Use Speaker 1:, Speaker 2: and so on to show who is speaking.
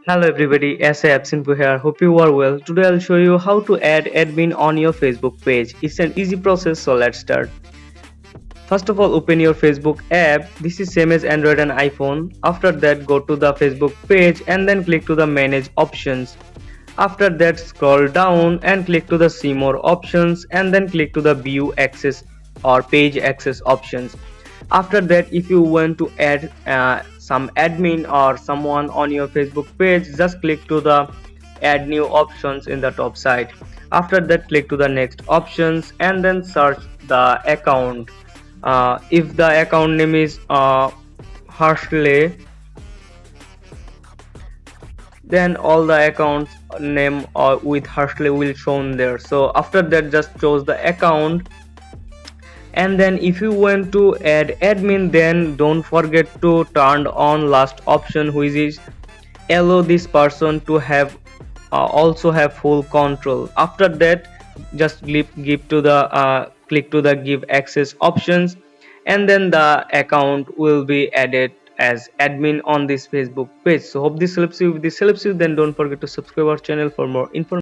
Speaker 1: Hello everybody, SA Absinpu here. Hope you are well. Today I'll show you how to add admin on your Facebook page. It's an easy process, so let's start. First of all, open your Facebook app. This is same as Android and iPhone. After that, go to the Facebook page and then click to the manage options. After that, scroll down and click to the see more options and then click to the view access or page access options. After that, if you want to add some admin or someone on your Facebook page, just click to the add new options in the top side. After that, click to the next options and then search the account. If the account name is Harsley, then all the accounts name with Harsley will shown there. So after that, just choose the account, and then if you want to add admin, then don't forget to turn on last option, which is allow this person to have also have full control. After that, just give to the click to the give access options, and then the account will be added as admin on this Facebook page. So hope this helps you. If this helps you, then don't forget to subscribe our channel for more information.